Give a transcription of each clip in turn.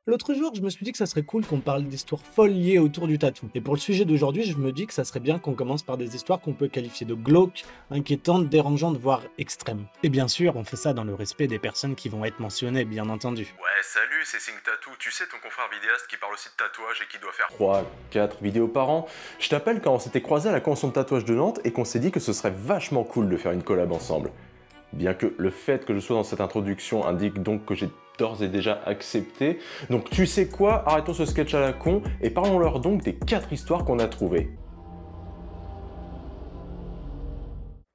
L'autre jour, je me suis dit que ça serait cool qu'on parle d'histoires folles liées autour du tatou. Et pour le sujet d'aujourd'hui, je me dis que ça serait bien qu'on commence par des histoires qu'on peut qualifier de glauques, inquiétantes, dérangeantes, voire extrêmes. Et bien sûr, on fait ça dans le respect des personnes qui vont être mentionnées, bien entendu. Ouais, salut, c'est Sing Tattoo, tu sais ton confrère vidéaste qui parle aussi de tatouage et qui doit faire 3, 4 vidéos par an. Je t'appelle quand on s'était croisé à la convention de tatouage de Nantes et qu'on s'est dit que ce serait vachement cool de faire une collab ensemble. Bien que le fait que je sois dans cette introduction indique donc que j'ai d'ores et déjà accepté. Donc tu sais quoi, arrêtons ce sketch à la con et parlons-leur donc des 4 histoires qu'on a trouvées.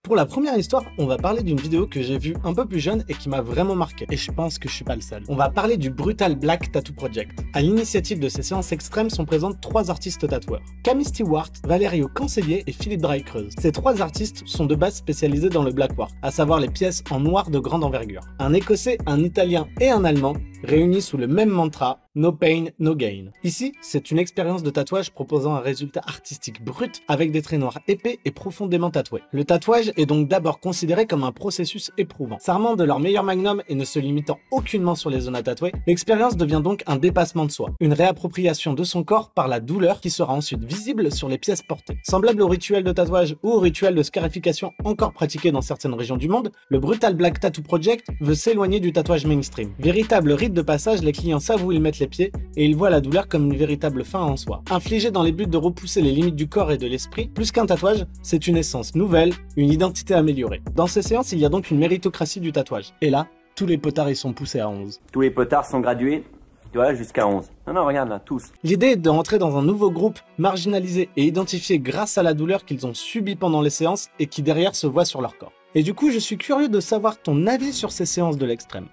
Pour la première histoire, on va parler d'une vidéo que j'ai vue un peu plus jeune et qui m'a vraiment marqué. Et je pense que je suis pas le seul. On va parler du Brutal Black Tattoo Project. À l'initiative de ces séances extrêmes sont présentes 3 artistes tatoueurs. Camille Stewart, Valerio Cancellier et Philippe Dreycreuse. Ces 3 artistes sont de base spécialisés dans le black work, à savoir les pièces en noir de grande envergure. Un Écossais, un Italien et un Allemand réunis sous le même mantra, No pain, no gain. Ici, c'est une expérience de tatouage proposant un résultat artistique brut avec des traits noirs épais et profondément tatoués. Le tatouage est donc d'abord considéré comme un processus éprouvant. S'armant de leur meilleur magnum et ne se limitant aucunement sur les zones à tatouer, l'expérience devient donc un dépassement de soi, une réappropriation de son corps par la douleur qui sera ensuite visible sur les pièces portées. Semblable au rituel de tatouage ou au rituel de scarification encore pratiqué dans certaines régions du monde, le Brutal Black Tattoo Project veut s'éloigner du tatouage mainstream. Véritable rite de passage, les clients savent où ils mettent les pieds et ils voient la douleur comme une véritable fin en soi. Infligée dans les buts de repousser les limites du corps et de l'esprit, plus qu'un tatouage, c'est une essence nouvelle, une identité améliorée. Dans ces séances, il y a donc une méritocratie du tatouage. Et là, tous les potards y sont poussés à 11. Tous les potards sont gradués, tu vois, jusqu'à 11. Non, regarde là, tous. L'idée est de rentrer dans un nouveau groupe, marginalisé et identifié grâce à la douleur qu'ils ont subie pendant les séances et qui derrière se voit sur leur corps. Et du coup, je suis curieux de savoir ton avis sur ces séances de l'extrême.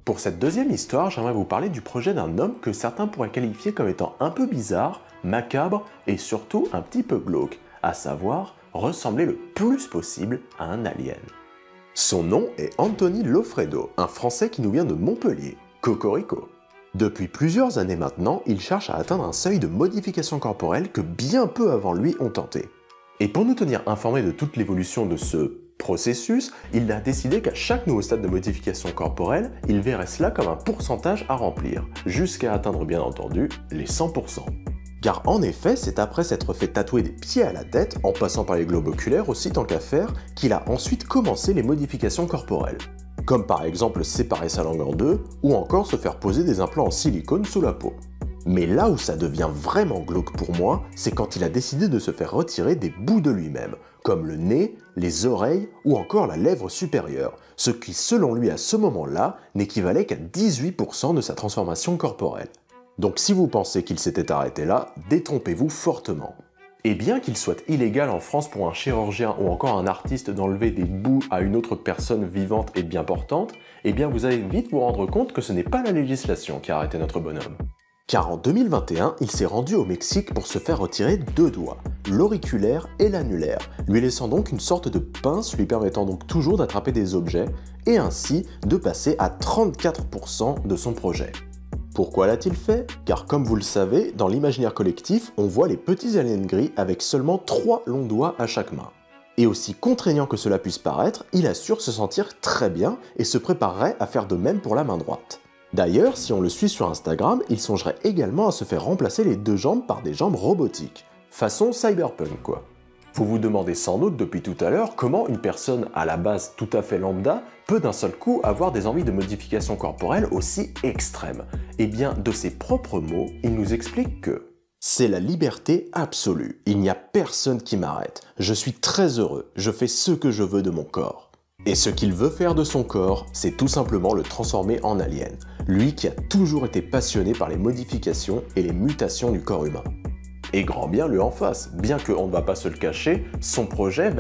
Pour cette deuxième histoire, j'aimerais vous parler du projet d'un homme que certains pourraient qualifier comme étant un peu bizarre, macabre et surtout un petit peu glauque, à savoir ressembler le plus possible à un alien. Son nom est Anthony Lofredo, un Français qui nous vient de Montpellier, Cocorico. Depuis plusieurs années maintenant, il cherche à atteindre un seuil de modification corporelle que bien peu avant lui ont tenté. Et pour nous tenir informés de toute l'évolution de ce processus, il a décidé qu'à chaque nouveau stade de modification corporelle, il verrait cela comme un pourcentage à remplir, jusqu'à atteindre bien entendu les 100%. Car en effet, c'est après s'être fait tatouer des pieds à la tête, en passant par les globes oculaires aussi tant qu'à faire, qu'il a ensuite commencé les modifications corporelles. Comme par exemple séparer sa langue en deux, ou encore se faire poser des implants en silicone sous la peau. Mais là où ça devient vraiment glauque pour moi, c'est quand il a décidé de se faire retirer des bouts de lui-même, comme le nez, les oreilles ou encore la lèvre supérieure, ce qui selon lui à ce moment-là n'équivalait qu'à 18% de sa transformation corporelle. Donc si vous pensez qu'il s'était arrêté là, détrompez-vous fortement. Et bien qu'il soit illégal en France pour un chirurgien ou encore un artiste d'enlever des bouts à une autre personne vivante et bien portante, eh bien vous allez vite vous rendre compte que ce n'est pas la législation qui a arrêté notre bonhomme. Car en 2021, il s'est rendu au Mexique pour se faire retirer 2 doigts, l'auriculaire et l'annulaire, lui laissant donc une sorte de pince lui permettant donc toujours d'attraper des objets, et ainsi de passer à 34% de son projet. Pourquoi l'a-t-il fait? Car comme vous le savez, dans l'imaginaire collectif, on voit les petits aliens gris avec seulement 3 longs doigts à chaque main. Et aussi contraignant que cela puisse paraître, il assure se sentir très bien et se préparerait à faire de même pour la main droite. D'ailleurs, si on le suit sur Instagram, il songerait également à se faire remplacer les 2 jambes par des jambes robotiques. Façon cyberpunk quoi. Vous vous demandez sans doute depuis tout à l'heure comment une personne à la base tout à fait lambda peut d'un seul coup avoir des envies de modification corporelle aussi extrêmes. Eh bien, de ses propres mots, il nous explique que c'est la liberté absolue. Il n'y a personne qui m'arrête. Je suis très heureux. Je fais ce que je veux de mon corps. Et ce qu'il veut faire de son corps, c'est tout simplement le transformer en alien. Lui qui a toujours été passionné par les modifications et les mutations du corps humain. Et grand bien lui en face, bien qu'on ne va pas se le cacher, son projet,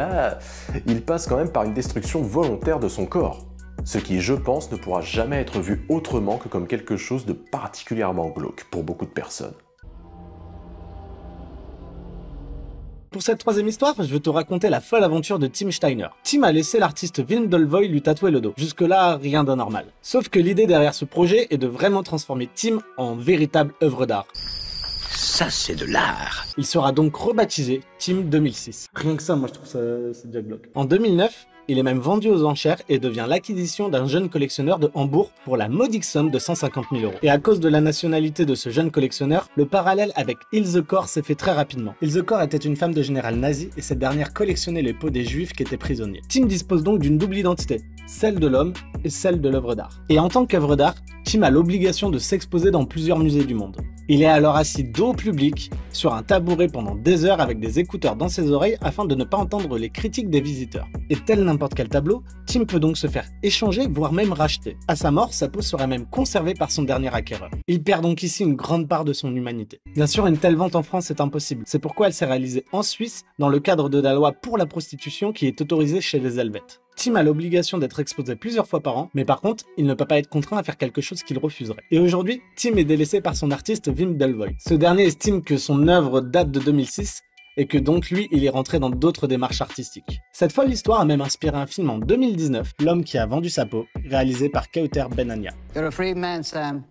il passe quand même par une destruction volontaire de son corps. Ce qui, je pense, ne pourra jamais être vu autrement que comme quelque chose de particulièrement glauque pour beaucoup de personnes. Pour cette troisième histoire, je vais te raconter la folle aventure de Tim Steiner. Tim a laissé l'artiste Willem Dolvoy lui tatouer le dos. Jusque-là, rien d'anormal. Sauf que l'idée derrière ce projet est de vraiment transformer Tim en véritable œuvre d'art. Ça, c'est de l'art. Il sera donc rebaptisé Tim 2006. Rien que ça, moi je trouve ça c'est déjà glauque. En 2009, il est même vendu aux enchères et devient l'acquisition d'un jeune collectionneur de Hambourg pour la modique somme de 150 000 €. Et à cause de la nationalité de ce jeune collectionneur, le parallèle avec Ilse Kor s'est fait très rapidement. Ilse Kor était une femme de général nazi et cette dernière collectionnait les peaux des juifs qui étaient prisonniers. Tim dispose donc d'une double identité, celle de l'homme et celle de l'œuvre d'art. Et en tant qu'œuvre d'art, Tim a l'obligation de s'exposer dans plusieurs musées du monde. Il est alors assis dos au public, sur un tabouret pendant des heures avec des écouteurs dans ses oreilles afin de ne pas entendre les critiques des visiteurs. Et tel n'importe quel tableau, Tim peut donc se faire échanger, voire même racheter. À sa mort, sa peau serait même conservée par son dernier acquéreur. Il perd donc ici une grande part de son humanité. Bien sûr, une telle vente en France est impossible. C'est pourquoi elle s'est réalisée en Suisse, dans le cadre de la loi pour la prostitution qui est autorisée chez les Helvètes. Tim a l'obligation d'être exposé plusieurs fois par an, mais par contre, il ne peut pas être contraint à faire quelque chose qu'il refuserait. Et aujourd'hui, Tim est délaissé par son artiste Wim Delvoye. Ce dernier estime que son œuvre date de 2006 et que donc lui, il est rentré dans d'autres démarches artistiques. Cette folle histoire a même inspiré un film en 2019, L'homme qui a vendu sa peau, réalisé par Kauter Benania. You're a free man, Sam.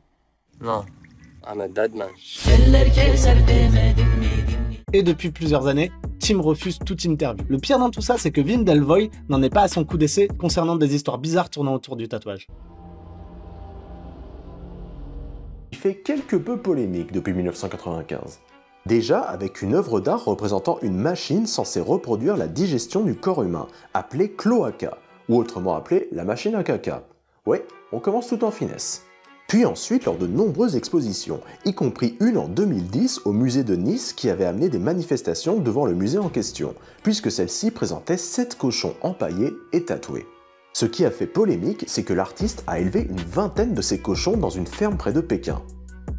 No, I'm a dead man. Et depuis plusieurs années, Tim refuse toute interview. Le pire dans tout ça, c'est que Wim Delvoye n'en est pas à son coup d'essai concernant des histoires bizarres tournant autour du tatouage. Il fait quelque peu polémique depuis 1995. Déjà avec une œuvre d'art représentant une machine censée reproduire la digestion du corps humain, appelée cloaca, ou autrement appelée la machine à caca. Ouais, on commence tout en finesse. Puis ensuite lors de nombreuses expositions, y compris une en 2010 au musée de Nice qui avait amené des manifestations devant le musée en question, puisque celle-ci présentait 7 cochons empaillés et tatoués. Ce qui a fait polémique, c'est que l'artiste a élevé une vingtaine de ces cochons dans une ferme près de Pékin.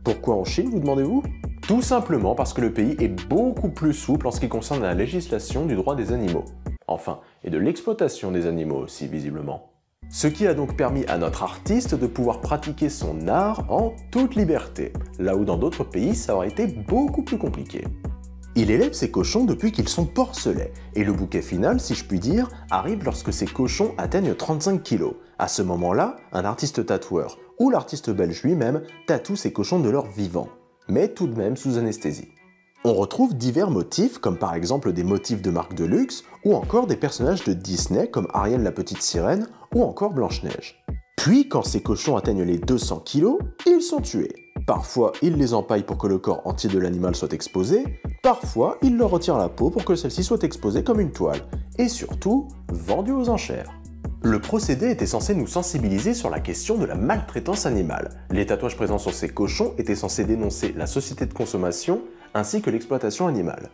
Pourquoi en Chine, vous demandez-vous? Tout simplement parce que le pays est beaucoup plus souple en ce qui concerne la législation du droit des animaux. Enfin, et de l'exploitation des animaux aussi, visiblement. Ce qui a donc permis à notre artiste de pouvoir pratiquer son art en toute liberté, là où dans d'autres pays ça aurait été beaucoup plus compliqué. Il élève ses cochons depuis qu'ils sont porcelets, et le bouquet final, si je puis dire, arrive lorsque ces cochons atteignent 35 kg. À ce moment-là, un artiste tatoueur, ou l'artiste belge lui-même, tatoue ses cochons de leur vivant, mais tout de même sous anesthésie. On retrouve divers motifs, comme par exemple des motifs de marques de luxe, ou encore des personnages de Disney comme Ariel la petite sirène, ou encore Blanche-Neige. Puis, quand ces cochons atteignent les 200 kg, ils sont tués. Parfois, ils les empaillent pour que le corps entier de l'animal soit exposé, parfois, ils leur retirent la peau pour que celle-ci soit exposée comme une toile, et surtout, vendue aux enchères. Le procédé était censé nous sensibiliser sur la question de la maltraitance animale. Les tatouages présents sur ces cochons étaient censés dénoncer la société de consommation ainsi que l'exploitation animale.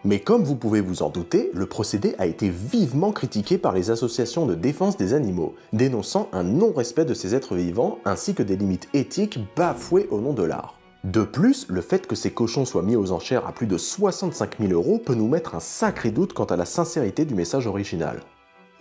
Mais comme vous pouvez vous en douter, le procédé a été vivement critiqué par les associations de défense des animaux, dénonçant un non-respect de ces êtres vivants ainsi que des limites éthiques bafouées au nom de l'art. De plus, le fait que ces cochons soient mis aux enchères à plus de 65 000 € peut nous mettre un sacré doute quant à la sincérité du message original.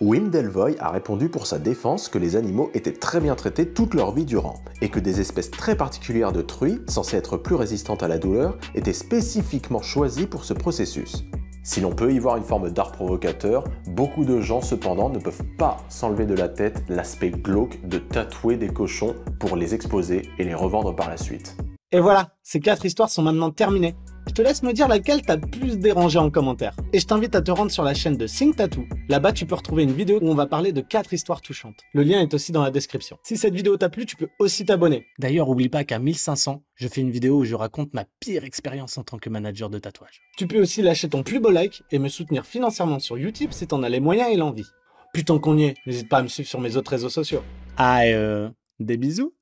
Wim Delvoye a répondu pour sa défense que les animaux étaient très bien traités toute leur vie durant, et que des espèces très particulières de truies, censées être plus résistantes à la douleur, étaient spécifiquement choisies pour ce processus. Si l'on peut y voir une forme d'art provocateur, beaucoup de gens cependant ne peuvent pas s'enlever de la tête l'aspect glauque de tatouer des cochons pour les exposer et les revendre par la suite. Et voilà, ces 4 histoires sont maintenant terminées. Je te laisse me dire laquelle t'a plus dérangé en commentaire. Et je t'invite à te rendre sur la chaîne de Think Tattoo. Là-bas, tu peux retrouver une vidéo où on va parler de 4 histoires touchantes. Le lien est aussi dans la description. Si cette vidéo t'a plu, tu peux aussi t'abonner. D'ailleurs, oublie pas qu'à 1500, je fais une vidéo où je raconte ma pire expérience en tant que manager de tatouage. Tu peux aussi lâcher ton plus beau like et me soutenir financièrement sur YouTube si t'en as les moyens et l'envie. Putain qu'on y est, n'hésite pas à me suivre sur mes autres réseaux sociaux. Ah, des bisous.